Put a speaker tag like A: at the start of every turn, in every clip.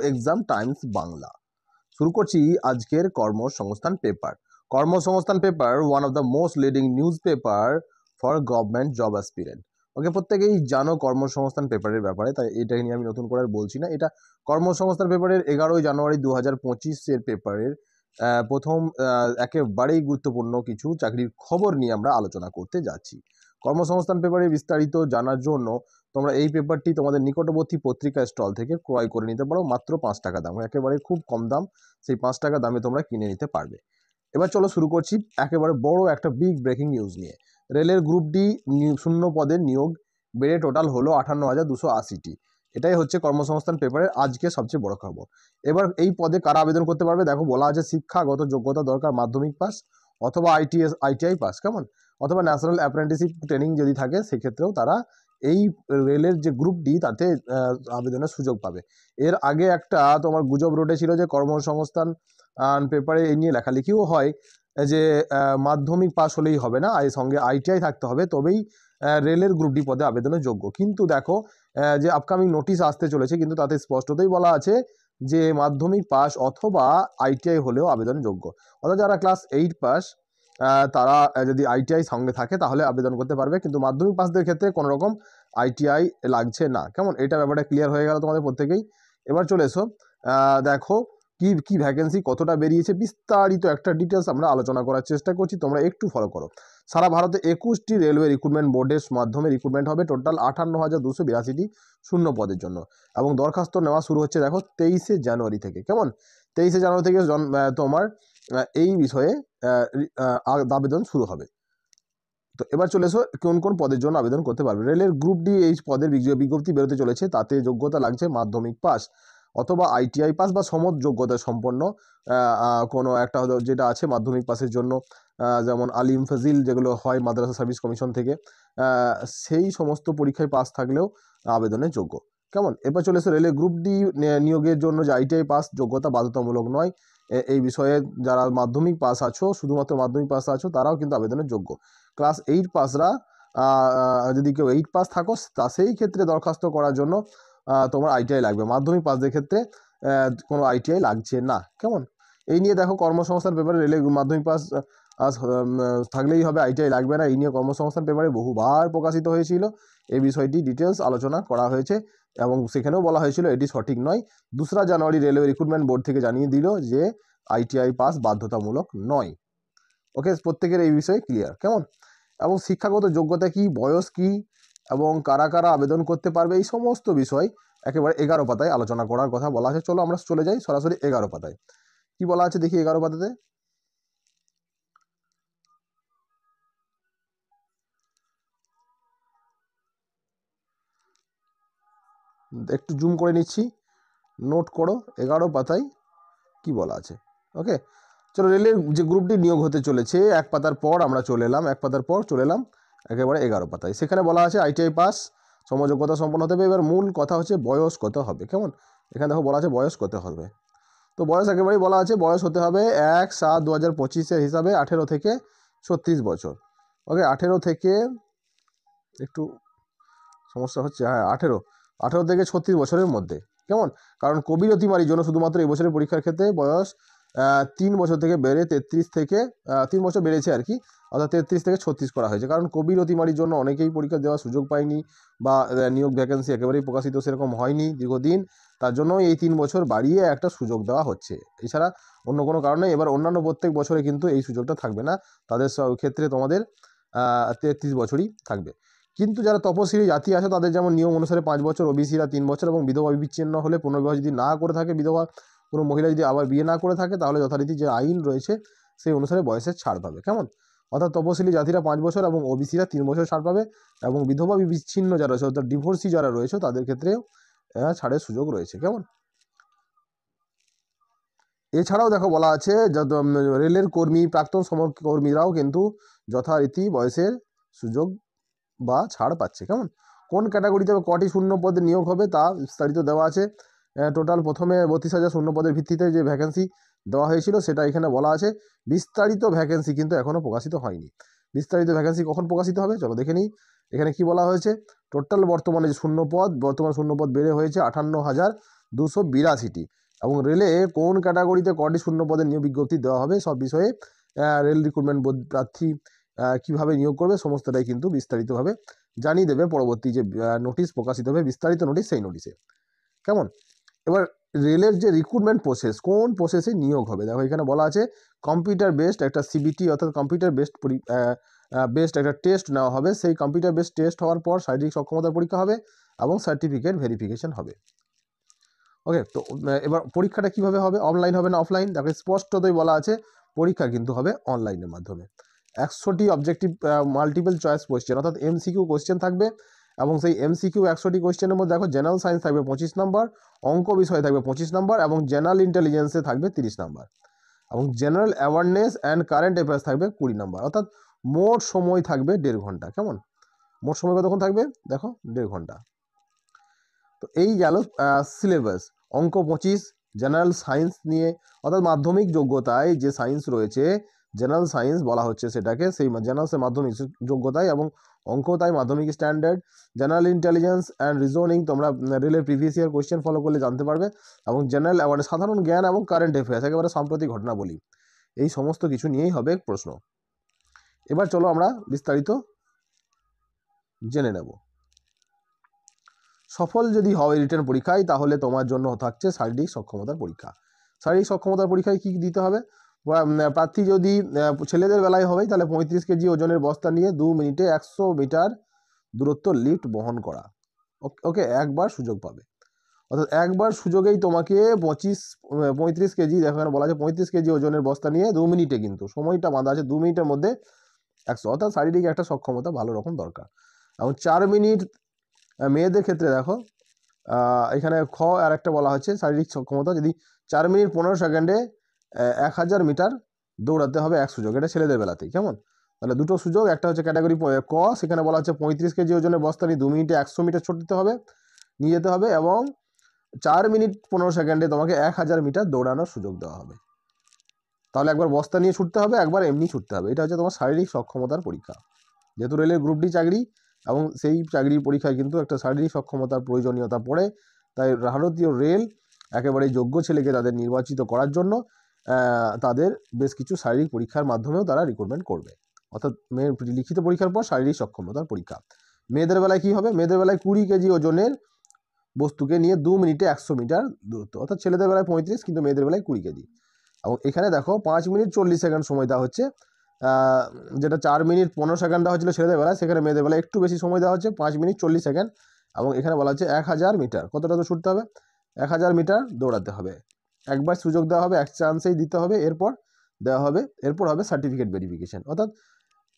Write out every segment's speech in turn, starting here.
A: Exam Times Bangla. শুরু করছি আজকের Karmasangsthan paper. Karmasangsthan paper one of the most leading news paper for government job aspirant. Okay, প্রত্যেকেই জানো কর্মসংস্থান পেপারের ব্যাপারে, তাই এটা নিয়ে আমি নতুন করে আর বলছি না। এটা কর্মসংস্থান পেপারের 11ই জানুয়ারি 2025 পেপারের প্রথম একেবারেই গুরুত্বপূর্ণ কিছু চাকরির খবর নিয়ে আমরা আলোচনা করতে যাচ্ছি। কর্মসংস্থান পেপারে বিস্তারিত জানার জন্য তোমরা এই পেপারটি তোমাদের নিকটবর্তী পত্রিকা স্টল থেকে ক্রয় করে নিতে পারো, মাত্র 5 টাকা দাম, একেবারে খুব কম দাম। সেই 5 টাকা দামে তোমরা কিনে নিতে পারবে। এবার চলো শুরু করছি একেবারে বড় একটা বিগ ব্রেকিং নিউজ নিয়ে। রেলের গ্রুপ ডি শূন্য পদের নিয়োগ বেড়ে টোটাল হলো 58,280টি। এটাই হচ্ছে কর্মসংস্থান পেপারের আজকে সবচেয়ে বড় খবর। এবার এই পদে কারা আবেদন করতে পারবে? দেখো, বলা আছে শিক্ষাগত যোগ্যতা দরকার মাধ্যমিক পাস অথবা আইটিআই পাস, কেমন, অথবা ন্যাশনাল অ্যাপ্রেন্টিসশিপ ট্রেনিং যদি থাকে সেক্ষেত্রেও তারা এই রেলের যে গ্রুপ ডি তাতে আবেদনের সুযোগ পাবে। এর আগে একটা তোমার গুজব রটে ছিল যে কর্মসংস্থান পেপারে এই নিয়ে লেখালেখিও হয় যে মাধ্যমিক পাস হলেই হবে না, এর সঙ্গে আইটিআই থাকতে হবে, তবেই রেলের গ্রুপ ডি পদে আবেদনের যোগ্য। কিন্তু দেখো যে আপকামিং নোটিশ আসতে চলেছে, কিন্তু তাতে স্পষ্টতই বলা আছে যে মাধ্যমিক পাস অথবা আইটিআই হলেও আবেদনের যোগ্য। অর্থাৎ যারা ক্লাস 8 পাস তারা যদি আইটিআই সঙ্গে থাকে তাহলে আবেদন করতে পারবে, কিন্তু মাধ্যমিক পাসদের ক্ষেত্রে কোনো রকম আইটিআই লাগছে না, কেমন। এটা ব্যাপারটা ক্লিয়ার হয়ে গেল তোমাদের প্রত্যেকেই। এবার চলে এসো, দেখো কি কি ভ্যাকেন্সি কতটা বেরিয়েছে, বিস্তারিত একটা ডিটেলস আমরা আলোচনা করার চেষ্টা করছি, তোমরা একটু ফলো করো। সারা ভারতে 21টি রেলওয়ে রিক্রুটমেন্ট বোর্ডের মাধ্যমে রিক্রুটমেন্ট হবে, টোটাল 58,282টি শূন্য পদের জন্য। এবং দরখাস্ত নেওয়া শুরু হচ্ছে দেখো 23শে জানুয়ারি থেকে, কেমন। 23শে জানুয়ারি থেকে তোমার এই বিষয়ে আবেদন শুরু হবে। তো এবার চলে এসো কোন কোন পদের জন্য আবেদন করতে পারবে। রেলের গ্রুপ ডি এই পদের বিজ্ঞপ্তি বেরোতে চলেছে, তাতে যোগ্যতা লাগছে মাধ্যমিক পাস অথবা আইটিআই পাস বা সমযোগ্যতা সম্পন্ন কোনো একটা হলো, যেটা আছে মাধ্যমিক পাসের জন্য, যেমন আলিম ফাজিল যেগুলো হয় মাদ্রাসা সার্ভিস কমিশন থেকে, সেই সমস্ত পরীক্ষায় পাস থাকলেও আবেদনের যোগ্য, কেমন। এবার চলে এসো রেলের গ্রুপ ডি নিয়োগের জন্য যে আইটিআই পাস যোগ্যতা বাধ্যতামূলক নয়, এই বিষয়ে যারা মাধ্যমিক পাস আছো, শুধুমাত্র মাধ্যমিক পাস আছো, তারাও কিন্তু আবেদনের যোগ্য। ক্লাস 8 পাসরা যদি কেউ 8 পাস থাকো সেই ক্ষেত্রে দরখাস্ত করার জন্য তোমার আইটিআই লাগবে। মাধ্যমিক পাসদের ক্ষেত্রে কোনো আইটিআই লাগছে না, কেমন। এই নিয়ে দেখো কর্মসংস্থান পেপারে রেলে মাধ্যমিক পাস থাকলেই হবে, আইটিআই লাগবে না, এই নিয়ে কর্মসংস্থান পেপারে বহুবার প্রকাশিত হয়েছিল। এই বিষয়টি ডিটেলস আলোচনা করা হয়েছে এবং সেখানেও বলা হয়েছিল এটি সঠিক নয়। 2রা জানুয়ারি রেলওয়ে রিক্রুটমেন্ট বোর্ড থেকে জানিয়ে দিল যে আইটিআই পাস বাধ্যতামূলক নয়। ওকে, প্রত্যেকের এই বিষয়ে ক্লিয়ার, কেমন। এবং শিক্ষাগত যোগ্যতা কি, বয়স কি, এবং কারা কারা আবেদন করতে পারবে, এই সমস্ত বিষয় একেবারে 11 পাতায় আলোচনা করার কথা বলা আছে। চলো আমরা চলে যাই সরাসরি 11 পাতায়। কি বলা আছে দেখি 11 পাতাতে। একটু জুম করে নিচ্ছি, নোট করো 11 পাতায় কি বলা আছে। ওকে, চলো রেলের যে গ্রুপটি নিয়োগ হতে চলেছে, এক পাতার পর আমরা চলে এলাম, এক পাতার পর চলে এলাম একেবারে 11 পাতায়। সেখানে বলা আছে আইটিআই পাস সমযোগ্যতা সম্পন্ন হতে হবে। এবার মূল কথা হচ্ছে বয়স কত হবে, কেমন। এখানে দেখো বলা আছে বয়স কত হবে। তো বয়স একেবারেই বলা আছে বয়স হতে হবে 1/7/2025 হিসাবে 18 থেকে 36 বছর। ওকে, 18 থেকে একটু সমস্যা হচ্ছে, হ্যাঁ 18 থেকে 36 বছরের মধ্যে, কেমন। কারণ কোভিড অতিমারির জন্য শুধুমাত্র এই বছরের পরীক্ষার ক্ষেত্রে বয়স 3 বছর থেকে বেড়ে 33 থেকে 3 বছর বেড়েছে আর কি, অর্থাৎ 33 থেকে 36 করা হয়েছে। কারণ কোভিড অতিমারির জন্য অনেকেই পরীক্ষা দেওয়ার সুযোগ পায়নি বা নিয়োগ ভ্যাকেন্সি একেবারেই প্রকাশিত সেরকম হয়নি দীর্ঘদিন, তার জন্য এই 3 বছর বাড়িয়ে একটা সুযোগ দেওয়া হচ্ছে, এছাড়া অন্য কোনো কারণে। এবার অন্যান্য প্রত্যেক বছরে কিন্তু এই সুযোগটা থাকবে না, তাদের ক্ষেত্রে তোমাদের 33 বছরই থাকবে। কিন্তু যারা তপশিলি জাতি আছে তাদের যেমন নিয়ম অনুসারে 5 বছর, ওবিসিরা 3 বছর, এবং বিধবা বিচ্ছিন্ন হলে পুনর্বিবাহ যদি না করে থাকে, বিধবা কোনো মহিলা যদি আবার বিয়ে না করে থাকে, তাহলে যথারীতি যে আইন রয়েছে সেই অনুসারে বয়সের ছাড় পাবে, কেমন। অর্থাৎ তপশিলি জাতিরা 5 বছর এবং ওবিসিরা 3 বছর ছাড় পাবে, এবং বিধবা বিচ্ছিন্ন যারা রয়েছে অর্থাৎ ডিভোর্সি যারা রয়েছে তাদের ক্ষেত্রেও ছাড়ের সুযোগ রয়েছে, কেমন। এছাড়াও দেখো বলা আছে রেলের কর্মী, প্রাক্তন সমকর্মীরাও কিন্তু যথারীতি বয়সের সুযোগ বা ছাড় পাচ্ছে, কেমন। কোন ক্যাটাগরিতে কটি শূন্য পদে নিয়োগ হবে তা বিস্তারিত দেওয়া আছে। টোটাল প্রথমে 32,000 শূন্য পদের ভিত্তিতে যে ভ্যাকেন্সি দেওয়া হয়েছিল সেটা এখানে বলা আছে। বিস্তারিত ভ্যাকেন্সি কিন্তু এখনও প্রকাশিত হয়নি। বিস্তারিত ভ্যাকেন্সি কখন প্রকাশিত হবে চলো দেখে নিই। এখানে কি বলা হয়েছে, টোটাল বর্তমানে যে শূন্য পদ, বর্তমান শূন্য পদ বেড়ে হয়েছে 282টি। এবং রেলে কোন ক্যাটাগরিতে কটি শূন্য পদের নিয়োগ বিজ্ঞপ্তি দেওয়া হবে সব বিষয়ে রেল রিক্রুটমেন্ট বোর্ড প্রার্থী কীভাবে নিয়োগ করবে সমস্তটাই কিন্তু বিস্তারিতভাবে জানিয়ে দেবে পরবর্তী যে নোটিশ প্রকাশিত হবে, বিস্তারিত নোটিশ, সেই নোটিশে। কেমন? এবার রেলের যে রিক্রুটমেন্ট প্রসেস, কোন প্রসেসে নিয়োগ হবে দেখো এখানে বলা আছে কম্পিউটার বেসড একটা সিবিটি অর্থাৎ কম্পিউটার বেসড একটা টেস্ট নেওয়া হবে। সেই কম্পিউটার বেসড টেস্ট হওয়ার পর শারীরিক সক্ষমতার পরীক্ষা হবে এবং সার্টিফিকেট ভেরিফিকেশন হবে। ওকে, তো এবার পরীক্ষাটা কিভাবে হবে, অনলাইন হবে না অফলাইন? দেখো স্পষ্টতই বলা আছে পরীক্ষা কিন্তু হবে অনলাইনের মাধ্যমে। 100টি অবজেক্টিভ মাল্টিপল চয়েস কোয়েশ্চেন অর্থাৎ এমসিকিউ কোয়েশ্চেন থাকবে এবং সেই এমসিকিউ 100টি কোয়েশ্চেনের মধ্যে দেখো জেনারেল সায়েন্স থাকবে 25 নম্বর, অঙ্ক বিষয়ে থাকবে 25 নম্বর এবং জেনারেল ইন্টেলিজেন্সে থাকবে 30 নম্বর এবং general awareness and current affairs থাকবে 20 নম্বর। অর্থাৎ মোট সময় থাকবে 1.5 ঘন্টা। কেমন? মোট সময় কতক্ষণ থাকবে দেখো 1.5 ঘন্টা। তো এই গেল সিলেবাস। অঙ্ক 25, জেনারেল সায়েন্স নিয়ে অর্থাৎ মাধ্যমিক যোগ্যতায় যে সায়েন্স রয়েছে জেনারেল সায়েন্স বলা হচ্ছে সেটাকে, সেই জেনারেলসের মাধ্যমিক যোগ্যতায় এবং অঙ্ক তাই মাধ্যমিক standard. General intelligence and reasoning তোমরা রেলের প্রিভিয়াস ইয়ার কোয়েশ্চেন ফলো করলে জানতে পারবে এবং জেনারেল অ্যাওয়ারনেস সাধারণ জ্ঞান এবং কারেন্ট অ্যাফেয়ার্স একেবারে সাম্প্রতিক ঘটনাবলী, এই সমস্ত কিছু নিয়েই হবে প্রশ্ন। এবার চলো আমরা বিস্তারিত জেনে নেব। সফল যদি হয় রিটেন পরীক্ষায় তাহলে তোমার জন্য থাকছে শারীরিক সক্ষমতার পরীক্ষা। শারীরিক সক্ষমতার পরীক্ষায় কী দিতে হবে? প্রার্থী যদি ছেলেদের বেলায় হবে তাহলে 35 কেজি ওজনের বস্তা নিয়ে 2 মিনিটে 100 মিটার দূরত্ব লিফট বহন করা। ওকে, একবার সুযোগ পাবে, অর্থাৎ একবার সুযোগেই তোমাকে 35 কেজি, দেখো এখানে বলা আছে 35 কেজি ওজনের বস্তা নিয়ে 2 মিনিটে, কিন্তু সময়টা বাঁধা আছে 2 মিনিটের মধ্যে 100, অর্থাৎ শারীরিক একটা সক্ষমতা ভালো রকম দরকার। এবং 4 মিনিট মেয়েদের ক্ষেত্রে দেখো এখানে আর একটা বলা হচ্ছে শারীরিক সক্ষমতা যদি 4 মিনিট 15 সেকেন্ডে 1000 মিটার দৌড়াতে হবে এক সুযোগ, এটা ছেলেদের বেলাতেই। কেমন? তাহলে দুটো সুযোগ, একটা হচ্ছে ক্যাটাগরি ক, সেখানে বলা হচ্ছে 35 কেজি ওজনের বস্তা নিয়ে 2 মিনিটে 100 মিটার নিয়ে যেতে হবে এবং 4 মিনিট 15 সেকেন্ডে তোমাকে 1000 মিটার দৌড়ানোর সুযোগ দেওয়া হবে। তাহলে একবার বস্তা নিয়ে ছুটতে হবে, একবার এমনি ছুটতে হবে। এটা হচ্ছে তোমার শারীরিক সক্ষমতার পরীক্ষা। যেহেতু রেলের গ্রুপ ডি চাকরি এবং সেই চাকরির পরীক্ষায় কিন্তু একটা শারীরিক সক্ষমতার প্রয়োজনীয়তা পড়ে, তাই ভারতীয় রেল একেবারে যোগ্য ছেলেকে তাদের নির্বাচিত করার জন্য তাদের বেশ কিছু শারীরিক পরীক্ষার মাধ্যমেও তারা রিক্রুটমেন্ট করবে। অর্থাৎ লিখিত পরীক্ষার পর শারীরিক সক্ষমতার পরীক্ষা। মেয়েদের বেলায় কী হবে? মেয়েদের বেলায় 20 কেজি ওজনের বস্তুকে নিয়ে 2 মিনিটে 100 মিটার দূরত্ব, অর্থাৎ ছেলেদের বেলায় 35 কিন্তু মেয়েদের বেলায় 20 কেজি। এবং এখানে দেখো 5 মিনিট 40 সেকেন্ড সময় দেওয়া হচ্ছে, যেটা 4 মিনিট 15 সেকেন্ড দেওয়া হচ্ছিল ছেলেদের বেলায়, সেখানে মেয়েদের বেলায় একটু বেশি সময় দেওয়া হচ্ছে 5 মিনিট 40 সেকেন্ড। এবং এখানে বলা হচ্ছে 1000 মিটার, কতটা তো ছুটতে হবে? 1000 মিটার দৌড়াতে হবে। একবার সুযোগ দেওয়া হবে, এক চান্সেই দিতে হবে, এরপর হবে সার্টিফিকেট ভেরিফিকেশন। অর্থাৎ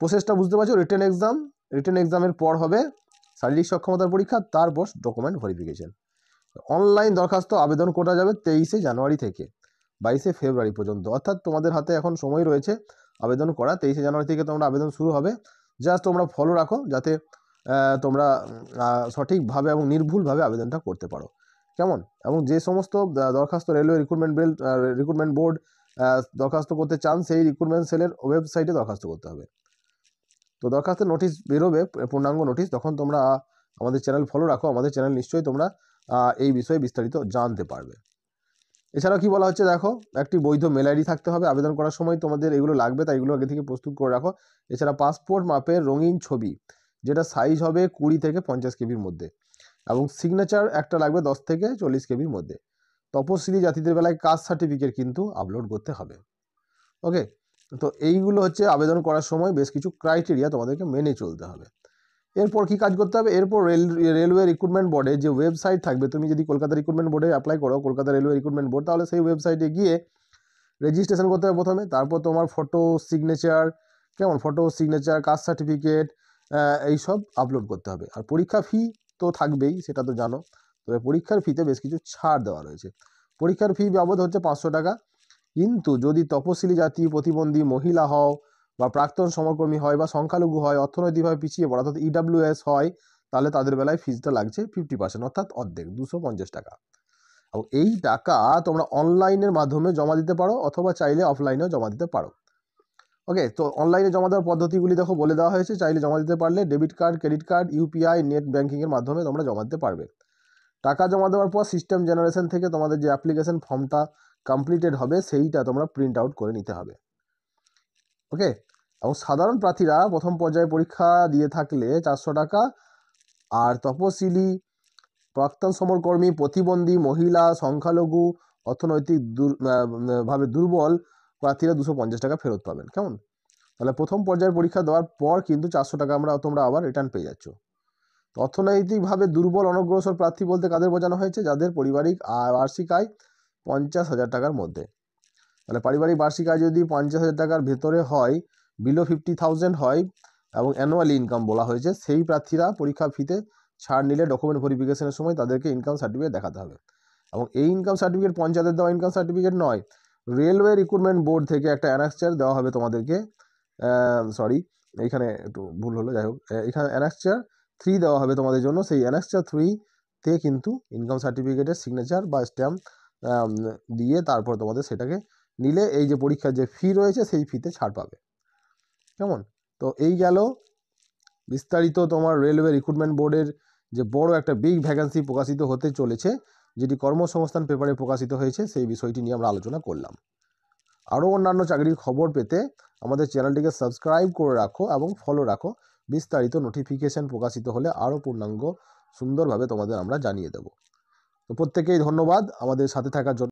A: প্রসেসটা বুঝতে পারছো? রিটেন এক্সামের পর হবে শারীরিক সক্ষমতার পরীক্ষা, তারপর ডকুমেন্ট ভেরিফিকেশন। অনলাইন দরখাস্ত আবেদন করা যাবে 23 জানুয়ারি থেকে 22 ফেব্রুয়ারি পর্যন্ত, অর্থাৎ তোমাদের হাতে এখন সময় রয়েছে আবেদন করা। 23 জানুয়ারি থেকে তোমরা আবেদন শুরু হবে। জাস্ট তোমরা ফলো রাখো যাতে তোমরা সঠিকভাবে এবং নির্ভুলভাবে আবেদনটা করতে পারো। কেমন? এবং যে সমস্ত দরখাস্ত রেলওয়ে রিক্রুটমেন্ট বোর্ড দরখাস্ত করতে চান সেই রিক্রুটমেন্ট সেলের ওয়েবসাইটে দরখাস্ত করতে হবে। তো দরখাস্তের নোটিশ বেরোবে, পূর্ণাঙ্গ নোটিশ, তখন তোমরা আমাদের চ্যানেল ফলো রাখো। আমাদের চ্যানেল নিশ্চয়ই তোমরা এই বিষয়ে বিস্তারিত জানতে পারবে। এছাড়াও কি বলা হচ্ছে দেখো, একটি বৈধ মেল আইডি থাকতে হবে। আবেদন করার সময় তোমাদের এগুলো লাগবে, তাই এগুলো আগে থেকে প্রস্তুত করে রাখো। এছাড়া পাসপোর্ট মাপের রঙিন ছবি, যেটা সাইজ হবে 20 থেকে 50 কেবির মধ্যে, এবং সিগনেচার একটা লাগবে 10 থেকে 40 কেবির মধ্যে। তপশিলি জাতিদের বেলায় কাস্ট সার্টিফিকেট কিন্তু আপলোড করতে হবে। ওকে, তো এইগুলো হচ্ছে আবেদন করার সময় বেশ কিছু ক্রাইটেরিয়া তোমাদেরকে মেনে চলতে হবে। এরপর কি কাজ করতে হবে? এরপর রেলওয়ে রিক্রুটমেন্ট বোর্ডে যে ওয়েবসাইট থাকবে, তুমি যদি কলকাতা রিক্রুটমেন্ট বোর্ডে অ্যাপ্লাই করো, কলকাতা রেলওয়ে রিক্রুটমেন্ট বোর্ড, তাহলে সেই ওয়েবসাইটে গিয়ে রেজিস্ট্রেশন করতে হবে প্রথমে। তারপর তোমার ফটো সিগনেচার, কাস্ট সার্টিফিকেট এইসব আপলোড করতে হবে। আর পরীক্ষা ফি তো থাকবেই, সেটা তো জানো। তবে পরীক্ষার ফিতে বেশ কিছু ছাড় দেওয়া রয়েছে। পরীক্ষার ফি বাবদ হচ্ছে 500 টাকা, কিন্তু যদি তপশিলি জাতি, প্রতিবন্ধী, মহিলা হও বা প্রাক্তন সমকর্মী হয় বা সংখ্যালঘু হয়, অর্থনৈতিকভাবে পিছিয়ে পড়া অর্থাৎ ইডাব্লিউএস হয়, তাহলে তাদের বেলায় ফিজটা লাগছে 50%, অর্থাৎ অর্ধেক, 250 টাকা। এবং এই টাকা তোমরা অনলাইনের মাধ্যমে জমা দিতে পারো অথবা চাইলে অফলাইনেও জমা দিতে পারো। ওকে, তো অনলাইনে জমা দেওয়ার পদ্ধতিগুলি দেখো বলে দেওয়া হয়েছে। চাইলে জমা দিতে পারলে debit card, credit card, UPI, net ব্যাঙ্কিংয়ের মাধ্যমে তোমরা জমা দিতে পারবে। টাকা জমা দেওয়ার পর সিস্টেম জেনারেশন থেকে তোমাদের যে অ্যাপ্লিকেশন ফর্মটা কমপ্লিটেড হবে সেইটা তোমরা প্রিন্ট আউট করে নিতে হবে। ওকে, এবং সাধারণ প্রার্থীরা প্রথম পর্যায়ে পরীক্ষা দিয়ে থাকলে 400 টাকা, আর তপশিলি, প্রাক্তন সমরকর্মী, প্রতিবন্ধী, মহিলা, সংখ্যালঘু, অর্থনৈতিক ভাবে দুর্বল প্রার্থীরা 250 টাকা ফেরত পাবেন। কেমন? তাহলে প্রথম পর্যায়ের পরীক্ষা দেওয়ার পর কিন্তু 400 টাকা তোমরা আবার রিটার্ন পেয়ে যাচ্ছ। অর্থনৈতিকভাবে দুর্বল অনগ্রসর প্রার্থী বলতে কাদের বোঝানো হয়েছে? যাদের পারিবারিক বার্ষিক আয় 50,000 টাকার মধ্যে। তাহলে পারিবারিক বার্ষিক আয় যদি 50,000 টাকার ভেতরে হয়, বিলো 50,000 হয় এবং অ্যানুয়াল ইনকাম বলা হয়েছে, সেই প্রার্থীরা পরীক্ষা ফিতে ছাড় নিলে ডকুমেন্ট ভেরিফিকেশনের সময় তাদেরকে ইনকাম সার্টিফিকেট দেখাতে হবে। এবং এই ইনকাম সার্টিফিকেট পঞ্চায়েতের দেওয়া ইনকাম সার্টিফিকেট নয়, রেলওয়ে রিক্রুটমেন্ট বোর্ড থেকে একটা অ্যানাক্সচার দেওয়া হবে তোমাদেরকে। সরি, এইখানে একটু ভুল হলো, যাই হোক, এখানে অ্যানাক্সচার 3 দেওয়া হবে তোমাদের জন্য। সেই অ্যানাক্সচার 3-তে কিন্তু ইনকাম সার্টিফিকেটের সিগনেচার বা স্ট্যাম্প দিয়ে তারপর তোমাদের সেটাকে নিলে এই যে পরীক্ষার যে ফি রয়েছে সেই ফিতে ছাড় পাবে। কেমন? তো এই গেল বিস্তারিত তোমার রেলওয়ে রিক্রুটমেন্ট বোর্ডের যে বড় একটা বিগ ভ্যাকেন্সি প্রকাশিত হতে চলেছে, যেটি কর্মসংস্থান পেপারে প্রকাশিত হয়েছে, সেই বিষয়টি নিয়ে আমরা আলোচনা করলাম। আরও অন্যান্য চাকরির খবর পেতে আমাদের চ্যানেলটিকে সাবস্ক্রাইব করে রাখো এবং ফলো রাখো। বিস্তারিত নোটিফিকেশন প্রকাশিত হলে আরও পূর্ণাঙ্গ সুন্দরভাবে তোমাদের আমরা জানিয়ে দেব। তো প্রত্যেকেই ধন্যবাদ আমাদের সাথে থাকার জন্য।